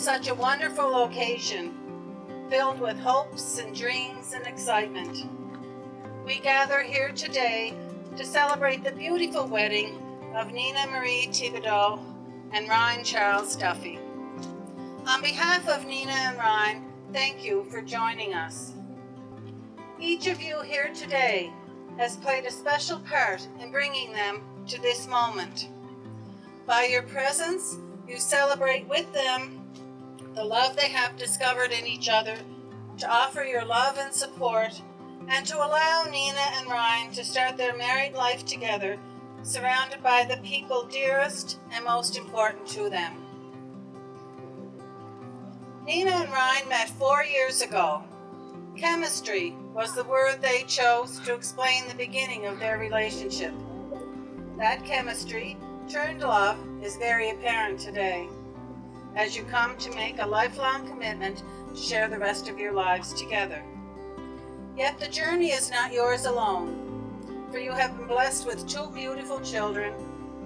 such a wonderful occasion, filled with hopes and dreams and excitement. We gather here today to celebrate the beautiful wedding of Nina Marie Thibodeau and Ryan Charles Duffy. On behalf of Nina and Ryan, thank you for joining us. Each of you here today has played a special part in bringing them to this moment. By your presence, you celebrate with them the love they have discovered in each other, to offer your love and support, and to allow Nina and Ryan to start their married life together, surrounded by the people dearest and most important to them. Nina and Ryan met 4 years ago. Chemistry was the word they chose to explain the beginning of their relationship. That chemistry turned love is very apparent today, as you come to make a lifelong commitment to share the rest of your lives together. Yet the journey is not yours alone, for you have been blessed with 2 beautiful children,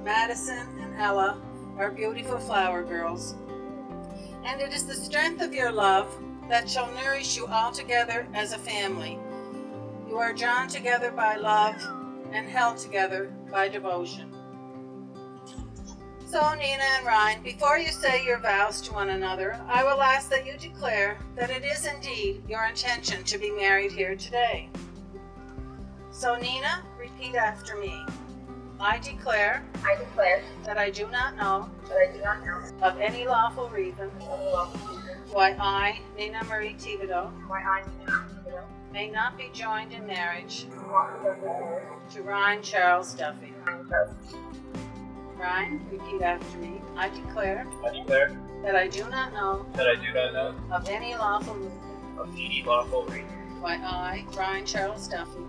Madison and Ella, our beautiful flower girls. And it is the strength of your love that shall nourish you all together as a family. You are drawn together by love and held together by devotion. So, Nina and Ryan, before you say your vows to one another, I will ask that you declare that it is indeed your intention to be married here today. So, Nina, repeat after me. I declare that I do not know of any lawful reason why I, Nina Marie Thibodeau, may not be joined in marriage to Ryan Charles Duffy. Ryan, repeat after me. I declare that I do not know of any lawful reason why I, Ryan Charles Duffy,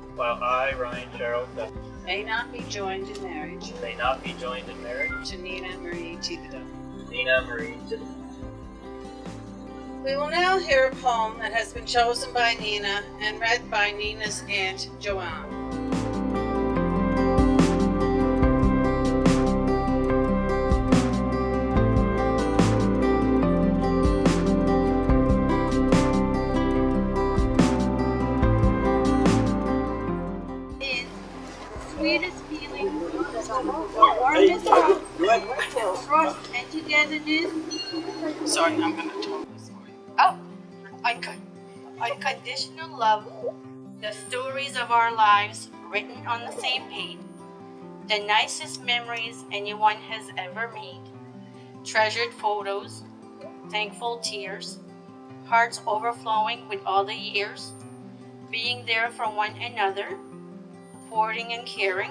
may not be joined in marriage to Nina Marie Thibodeau. We will now hear a poem that has been chosen by Nina and read by Nina's aunt, Joanne. Sweetest feeling, the warmest of trust and togetherness. Sorry, I'm going to tone this for you. Oh, unconditional love, the stories of our lives written on the same page, the nicest memories anyone has ever made, treasured photos, thankful tears, hearts overflowing with all the years, being there for one another, supporting and caring,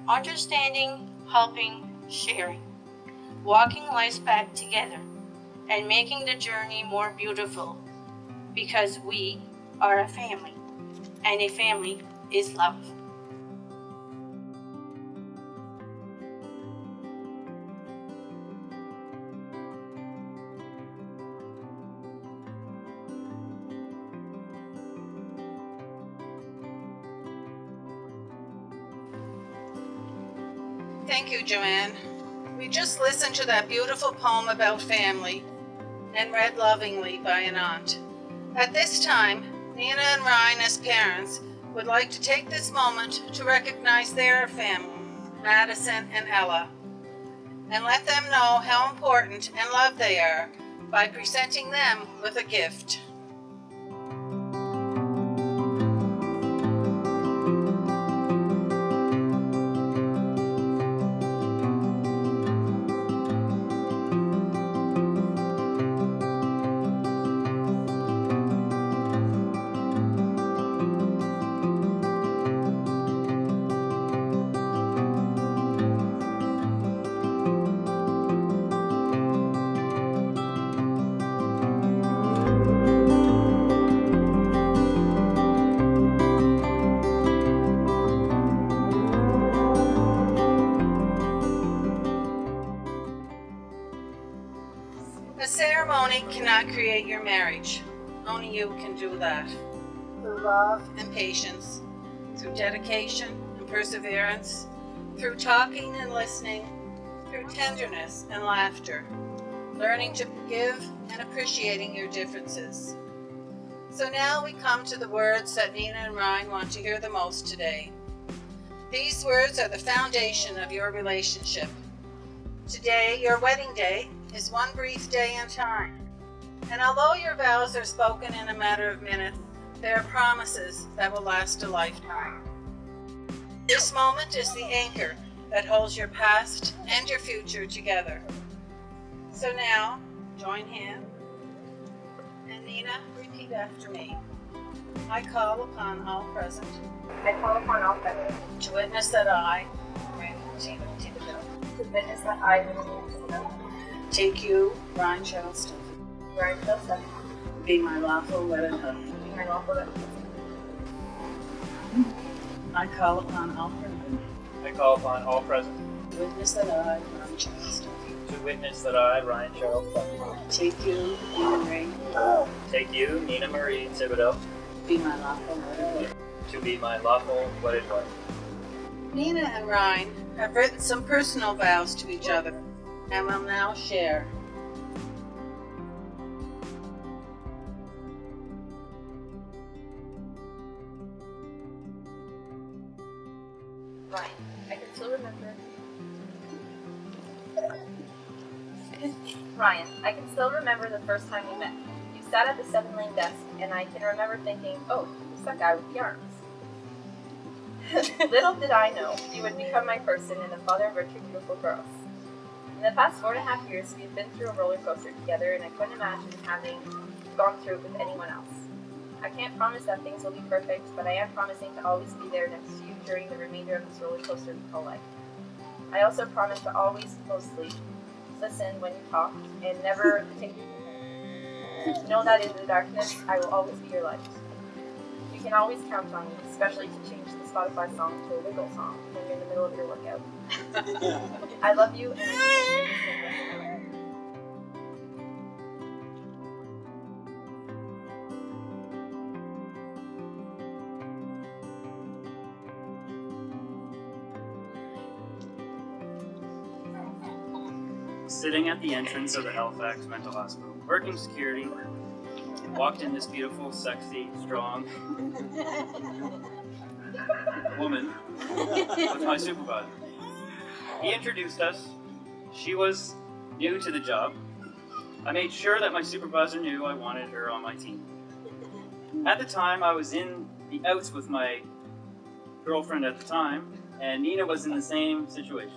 understanding, helping, sharing, walking life's path together, and making the journey more beautiful, because we are a family, and a family is love. Thank you, Joanne. We just listened to that beautiful poem about family and read lovingly by an aunt. At this time, Nina and Ryan, as parents, would like to take this moment to recognize their family, Madison and Ella, and let them know how important and loved they are by presenting them with a gift. A ceremony cannot create your marriage. Only you can do that. Through love and patience, through dedication and perseverance, through talking and listening, through tenderness and laughter, learning to forgive and appreciating your differences. So now we come to the words that Nina and Ryan want to hear the most today. These words are the foundation of your relationship. Today, your wedding day, is one brief day in time. And although your vows are spoken in a matter of minutes, they are promises that will last a lifetime. This moment is the anchor that holds your past and your future together. So now, join hands. And Nina, repeat after me. I call upon all present. I call upon all present. To witness that I, To witness that I take you, Ryan Charleston, be my lawful wedded husband. my lawful husband. I call upon all present. I call upon all present To witness that I, Ryan Charleston, to witness that I, Ryan Charleston, take you, Nina Marie, take you, Nina Marie Thibodeau, be my lawful wedded wife. to be my lawful wedded wife. Nina and Ryan have written some personal vows to each other and will now share. Ryan, I can still remember. Ryan, I can still remember the first time we met. You sat at the 7-lane desk, and I can remember thinking, oh, who's that guy with the arms? Little did I know you would become my person and the father of our 2 beautiful girls. In the past 4.5 years, we've been through a roller coaster together, and I couldn't imagine having gone through it with anyone else. I can't promise that things will be perfect, but I am promising to always be there next to you during the remainder of this roller coaster we call life. I also promise to always, mostly, listen when you talk and never take know that in the darkness, I will always be your light. You can always count on me, especially to change the Spotify song to a wiggle song when you're in the middle of your workout. I love you, and I Sitting at the entrance of the Halifax Mental Hospital, working security, walked in this beautiful, sexy, strong woman with my supervisor. He introduced us. She was new to the job. I made sure that my supervisor knew I wanted her on my team. At the time, I was in the outs with my girlfriend at the time, and Nina was in the same situation.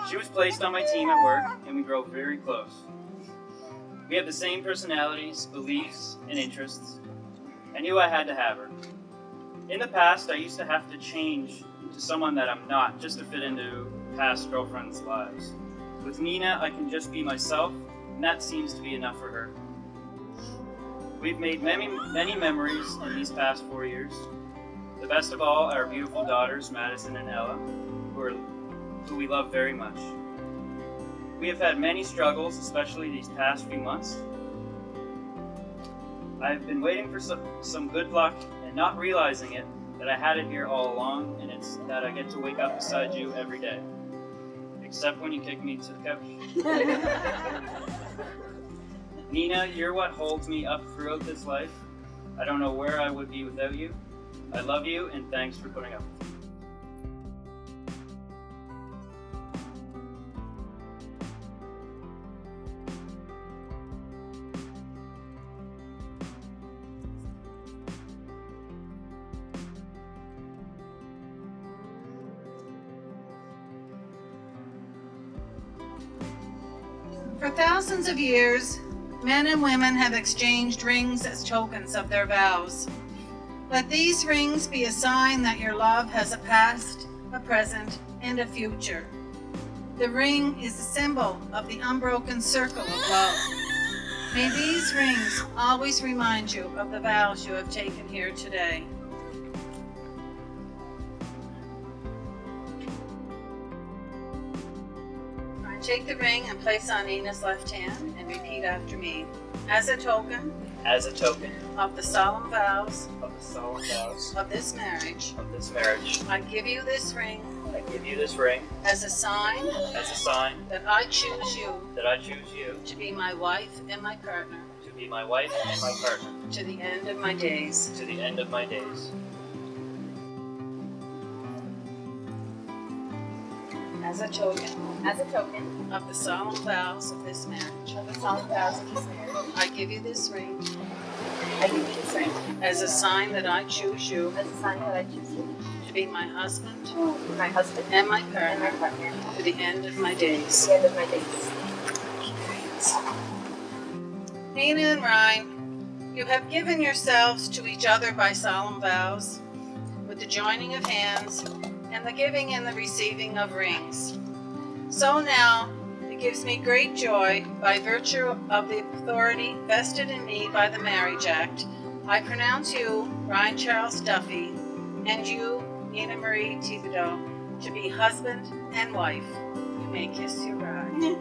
She was placed on my team at work, and we grew very close. We have the same personalities, beliefs, and interests. I knew I had to have her. In the past, I used to have to change to someone that I'm not, just to fit into past girlfriends' lives. With Nina, I can just be myself, and that seems to be enough for her. We've made many memories in these past 4 years. The best of all are our beautiful daughters, Madison and Ella, who we love very much. We have had many struggles, especially these past few months. I've been waiting for some good luck and not realizing it, that I had it here all along, and it's that I get to wake up beside you every day. Except when you kick me to the couch. Nina, you're what holds me up throughout this life. I don't know where I would be without you. I love you, and thanks for putting up with me. For thousands of years, men and women have exchanged rings as tokens of their vows. Let these rings be a sign that your love has a past, a present, and a future. The ring is a symbol of the unbroken circle of love. May these rings always remind you of the vows you have taken here today. Take the ring and place on Nina's left hand and repeat after me. As a token As a token of the solemn vows of the solemn vows of this marriage, I give you this ring give you this ring as a sign as a sign that I choose you that I choose you to be my wife and my partner to be my wife and my partner to the end of my days. to the end of my days. As a token of of the solemn vows of this marriage, the solemn vows of this marriage, I give you this ring I give you this ring as a sign that I choose you as a sign that I choose you to be my husband to be my husband and my and my partner partner to the end of my to days. the end of my days. Nina and Ryan, you have given yourselves to each other by solemn vows, with the joining of hands and the giving and the receiving of rings. So now, it gives me great joy, by virtue of the authority vested in me by the Marriage Act, I pronounce you, Ryan Charles Duffy, and you, Nina Marie Thibodeau, to be husband and wife. You may kiss your bride.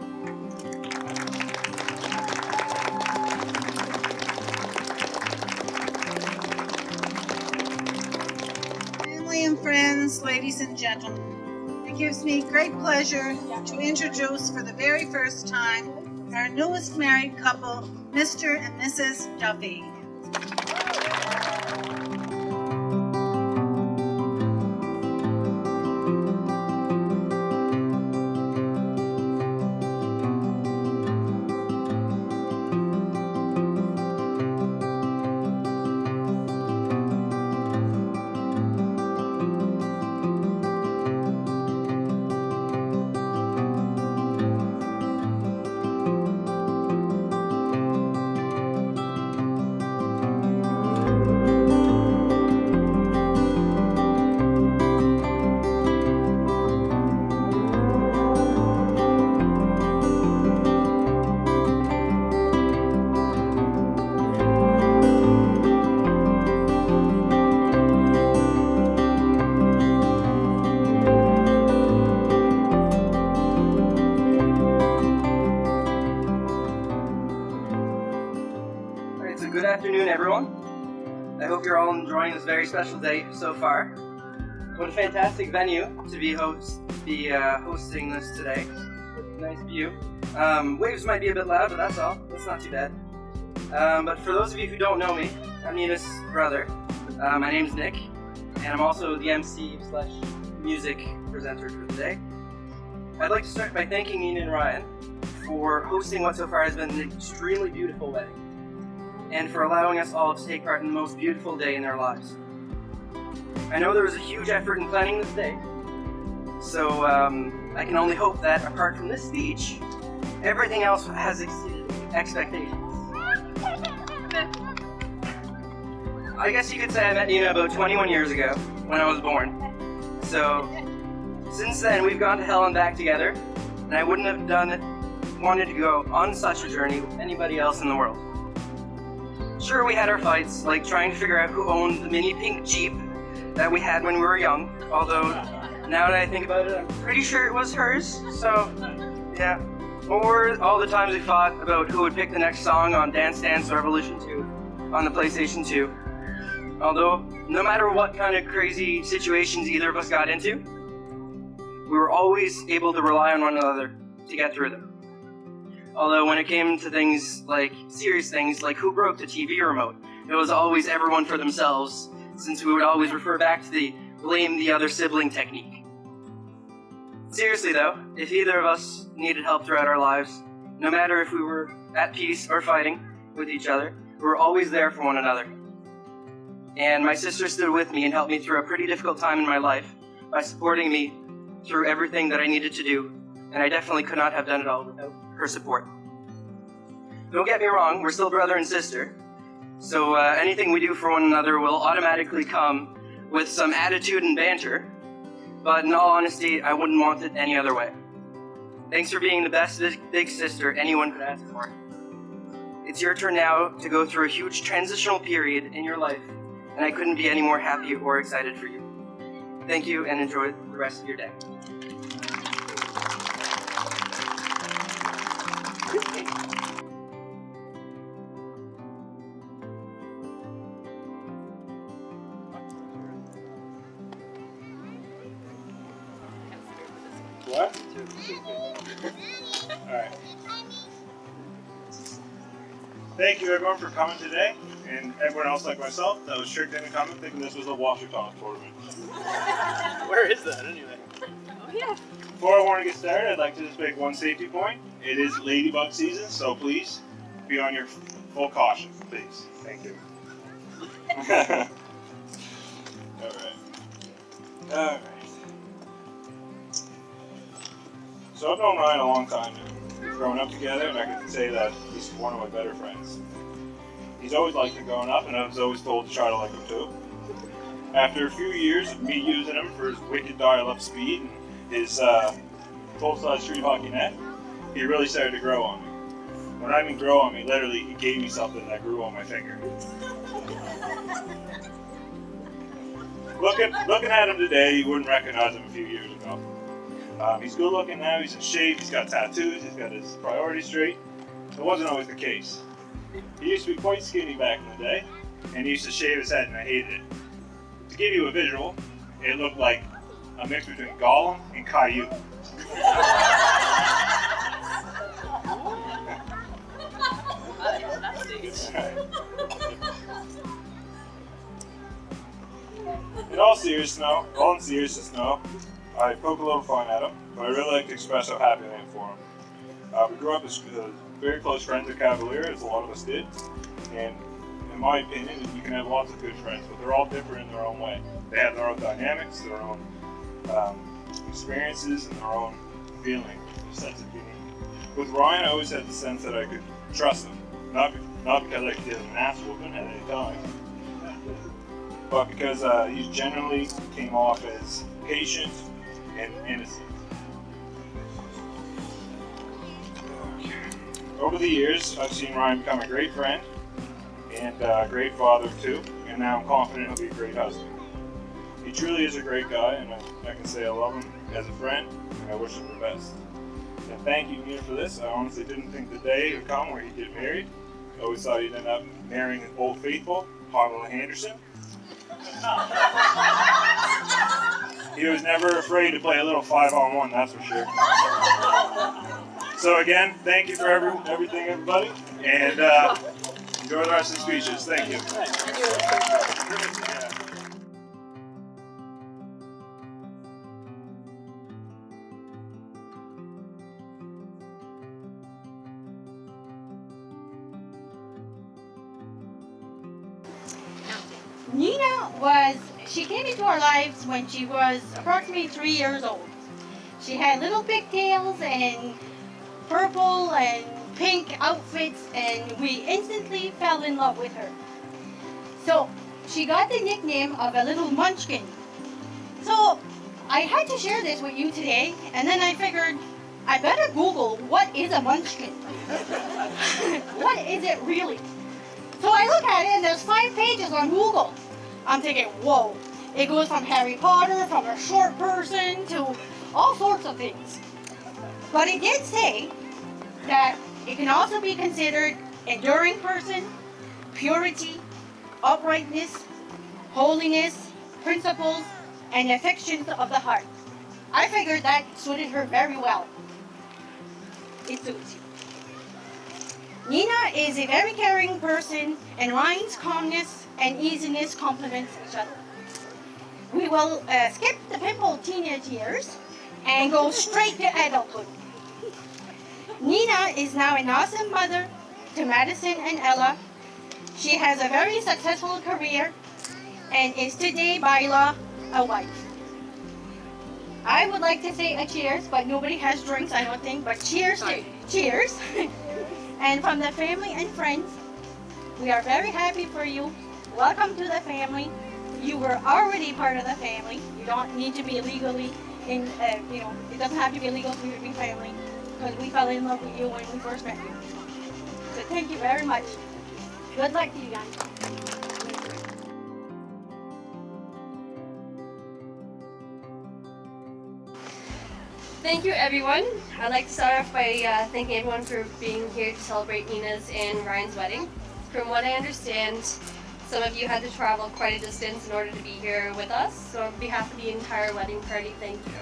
Family and friends, ladies and gentlemen, it gives me great pleasure to introduce for the very first time our newest married couple, Mr. and Mrs. Duffy. Good afternoon, everyone. I hope you're all enjoying this very special day so far. What a fantastic venue to be hosting this today. Nice view. Waves might be a bit loud, but that's all. That's not too bad. But for those of you who don't know me, I'm Nina's brother. My name's Nick, and I'm also the MC/music presenter for today. I'd like to start by thanking Nina and Ryan for hosting what so far has been an extremely beautiful wedding, and for allowing us all to take part in the most beautiful day in their lives. I know there was a huge effort in planning this day, so I can only hope that apart from this speech, everything else has exceeded expectations. I guess you could say I met Nina about 21 years ago, when I was born. So, since then we've gone to hell and back together, and I wouldn't have wanted to go on such a journey with anybody else in the world. Sure, we had our fights, like trying to figure out who owned the mini pink Jeep that we had when we were young, although now that I think about it, I'm pretty sure it was hers, so yeah. Or all the times we fought about who would pick the next song on Dance Dance Revolution 2 on the PlayStation 2. Although, no matter what kind of crazy situations either of us got into, we were always able to rely on one another to get through them. Although when it came to serious things like who broke the TV remote, it was always everyone for themselves, since we would always refer back to the blame the other sibling technique. Seriously though, if either of us needed help throughout our lives, no matter if we were at peace or fighting with each other, we were always there for one another. And my sister stood with me and helped me through a pretty difficult time in my life by supporting me through everything that I needed to do, and I definitely could not have done it all without her support. Don't get me wrong, we're still brother and sister, so anything we do for one another will automatically come with some attitude and banter, but in all honesty, I wouldn't want it any other way. Thanks for being the best big sister anyone could ask for. It's your turn now to go through a huge transitional period in your life, and I couldn't be any more happy or excited for you. Thank you, and enjoy the rest of your day. What? Alright. Thank you everyone for coming today, and everyone else like myself that was tricked into coming thinking this was a washer toss tournament. Where is that anyway? Oh yeah. Before I want to get started, I'd like to just make one safety point. It is ladybug season, so please be on your full caution, please. Thank you. Alright. So I've known Ryan a long time now. We've grown up together, and I can say that he's one of my better friends. He's always liked me growing up, and I was always told to try to like him too. After a few years of me using him for his wicked dial-up speed and his full-size street hockey net, he really started to grow on me. When I mean grow on me, literally, he gave me something that grew on my finger. Looking at him today, you wouldn't recognize him a few years ago. He's good looking now, he's in shape, he's got tattoos, he's got his priorities straight. It wasn't always the case. He used to be quite skinny back in the day, and he used to shave his head, and I hated it. To give you a visual, it looked like a mix between Gollum and Caillou. In all seriousness, I poke a little fun at him, but I really like to express how happy I am for him. We grew up as very close friends at Cavalier, as a lot of us did, and in my opinion, you can have lots of good friends, but they're all different in their own way. They have their own dynamics, their own experiences, and their own feeling, their sense of being. With Ryan, I always had the sense that I could trust him, not because I could give him an ass whooping at any time, but because he generally came off as patient and innocent. Over the years, I've seen Ryan become a great friend and a great father too, and now I'm confident he'll be a great husband. He truly is a great guy, and I can say I love him as a friend, and I wish him the best. And thank you, Nina, for this. I honestly didn't think the day would come where he'd get married. I always thought he'd end up marrying an old faithful, Pamela Henderson. He was never afraid to play a little 5-on-1, that's for sure. So again, thank you for everything, everybody, and enjoy the rest of the speeches. Thank you. She came into our lives when she was approximately 3 years old. She had little pigtails and purple and pink outfits, and we instantly fell in love with her. So she got the nickname of a little munchkin. So I had to share this with you today, and then I figured I better Google what is a munchkin. What is it really? So I look at it, and there's 5 pages on Google. I'm thinking, whoa, it goes from Harry Potter, from a short person, to all sorts of things. But it did say that it can also be considered enduring person, purity, uprightness, holiness, principles, and affections of the heart. I figured that suited her very well. It suits you. Nina is a very caring person, and Ryan's calmness and easiness complements each other. We will skip the pimple teenage years and go straight to adulthood. Nina is now an awesome mother to Madison and Ella. She has a very successful career and is today by law a wife. I would like to say a cheers, but nobody has drinks, I don't think, but cheers. Cheers. And from the family and friends, we are very happy for you. Welcome to the family. You were already part of the family. You don't need to be legally in, it doesn't have to be legal for you to be family, because we fell in love with you when we first met you. So thank you very much. Good luck to you guys. Thank you, everyone. I'd like to start off by thanking everyone for being here to celebrate Nina's and Ryan's wedding. From what I understand, some of you had to travel quite a distance in order to be here with us. So on behalf of the entire wedding party, thank you.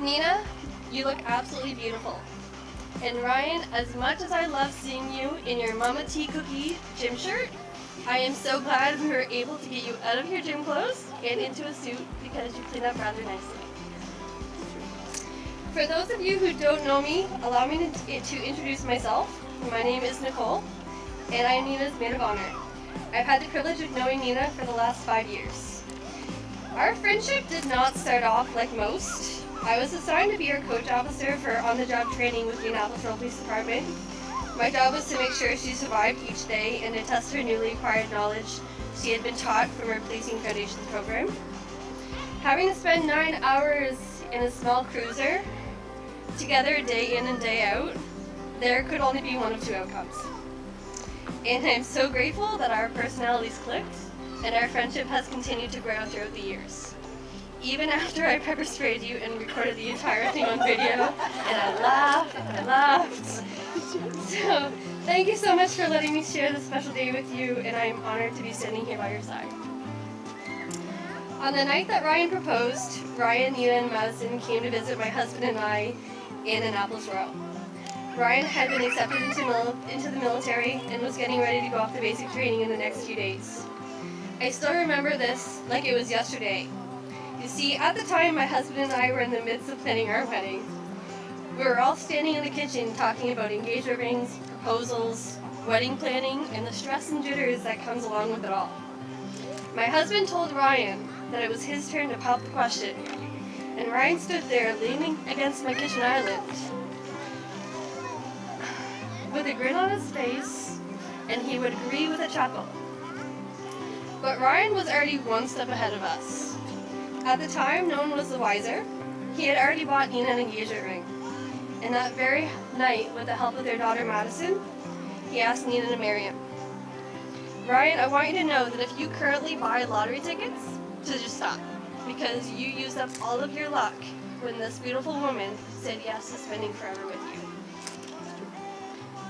Nina, you look absolutely beautiful. And Ryan, as much as I love seeing you in your Mama Tea Cookie gym shirt, I am so glad we were able to get you out of your gym clothes and into a suit because you clean up rather nicely. For those of you who don't know me, allow me to introduce myself. My name is Nicole, and I am Nina's maid of honor. I've had the privilege of knowing Nina for the last 5 years. Our friendship did not start off like most. I was assigned to be her coach officer for on-the-job training with the Indianapolis Police Department. My job was to make sure she survived each day and to test her newly acquired knowledge she had been taught from her Policing Foundations program. Having to spend 9 hours in a small cruiser together day in and day out, there could only be one of two outcomes. And I'm so grateful that our personalities clicked and our friendship has continued to grow throughout the years. Even after I pepper sprayed you and recorded the entire thing on video, and I laughed and I laughed. So, thank you so much for letting me share this special day with you, and I'm honored to be standing here by your side. On the night that Ryan proposed, Ryan, Nina, and Madison came to visit my husband and I in Annapolis Royal. Ryan had been accepted into the military and was getting ready to go off to basic training in the next few days. I still remember this like it was yesterday. You see, at the time, my husband and I were in the midst of planning our wedding. We were all standing in the kitchen talking about engagement rings, proposals, wedding planning, and the stress and jitters that comes along with it all. My husband told Ryan that it was his turn to pop the question, and Ryan stood there leaning against my kitchen island with a grin on his face, and he would agree with a chuckle. But Ryan was already one step ahead of us. At the time, no one was the wiser. He had already bought Nina an engagement ring. And that very night, with the help of their daughter Madison, he asked Nina to marry him. Ryan, I want you to know that if you currently buy lottery tickets, to just stop, because you used up all of your luck when this beautiful woman said yes to spending forever with you.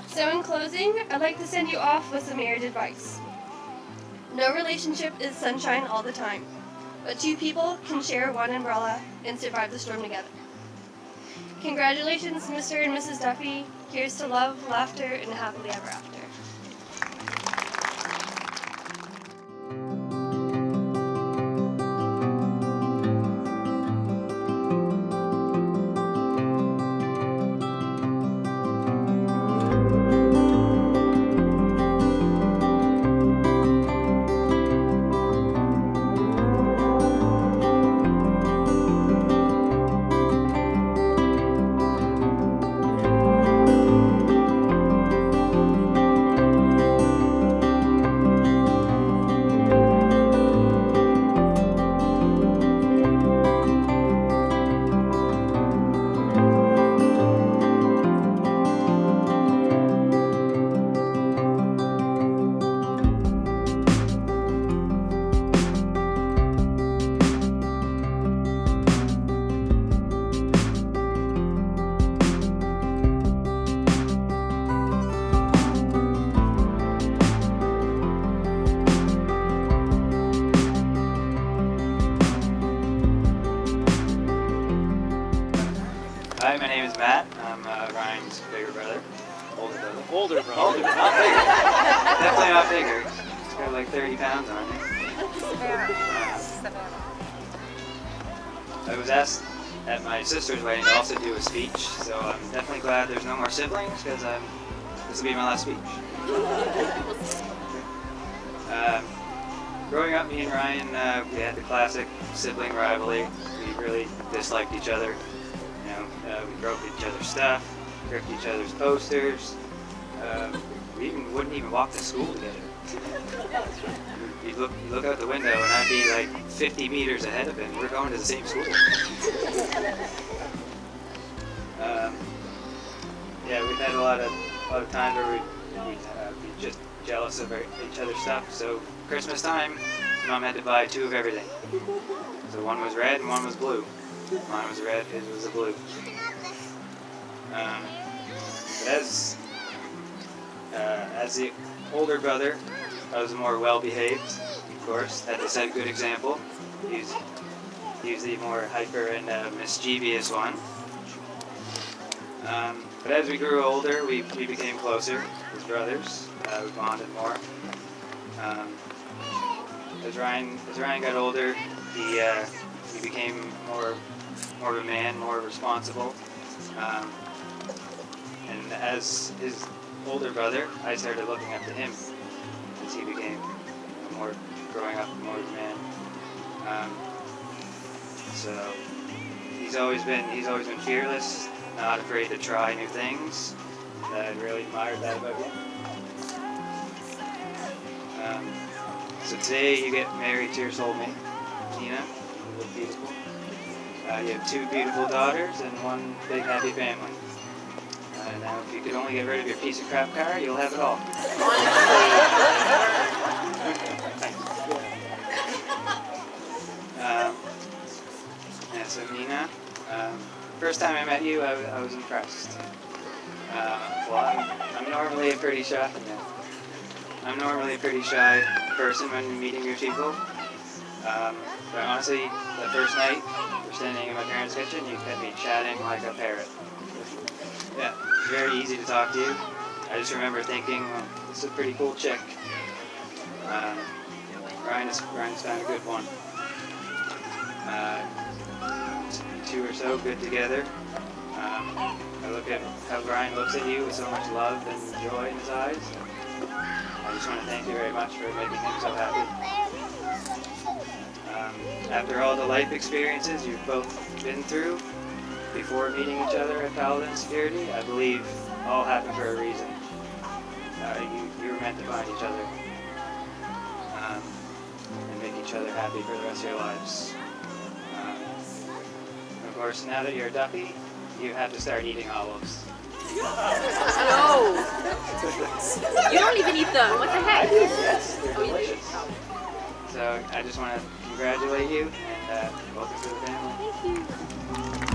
So in closing, I'd like to send you off with some marriage advice. No relationship is sunshine all the time, but two people can share one umbrella and survive the storm together. Congratulations, Mr. and Mrs. Duffy. Here's to love, laughter, and happily ever after. Hi, my name is Matt. I'm Ryan's bigger brother. Older brother. Older, bro. Older, not bigger. Definitely not bigger. He's got like 30 pounds on him. I was asked at my sister's wedding to also do a speech, so I'm definitely glad there's no more siblings because this will be my last speech. Growing up, me and Ryan, we had the classic sibling rivalry. We really disliked each other. We broke each other's stuff, ripped each other's posters. We wouldn't even walk to school together. You'd look out the window and I'd be like 50 meters ahead of him. We're going to the same school. Yeah, we've had a lot of times where we'd be just jealous of each other's stuff. So Christmas time, Mom had to buy two of everything. So one was red and one was blue. Mine was red, his was a blue. But as the older brother, I was more well-behaved, of course. Had to set a good example. He's He was the more hyper and mischievous one. But as we grew older, we became closer as brothers. We bonded more. As Ryan got older, he became more of a man, more responsible. And as his older brother, I started looking up to him as he became more, growing up more of a man. So he's always been fearless, not afraid to try new things. I really admired that about him. So today you get married to your soulmate, Nina. You look beautiful. You have 2 beautiful daughters and 1 big happy family. Now if you could only get rid of your piece of crap car, you'll have it all. Yeah, so Nina, first time I met you, I was impressed. Well, I'm normally a pretty shy. I'm normally a pretty shy person when meeting new people. But honestly, the first night, we're standing in my parents' kitchen, you kept me chatting like a parrot. Yeah, very easy to talk to you. I just remember thinking, well, this is a pretty cool chick. Ryan's found a good one. You 2 are so good together. I look at how Ryan looks at you with so much love and joy in his eyes. I just want to thank you very much for making him so happy. After all the life experiences you've both been through before meeting each other at Paladin Security, I believe all happened for a reason. You were meant to find each other and make each other happy for the rest of your lives. Of course, now that you're a Duffy, you have to start eating olives. No! You don't even eat them. What the heck? Yes, they're delicious. So I just want to congratulate you and welcome to the family. Thank you.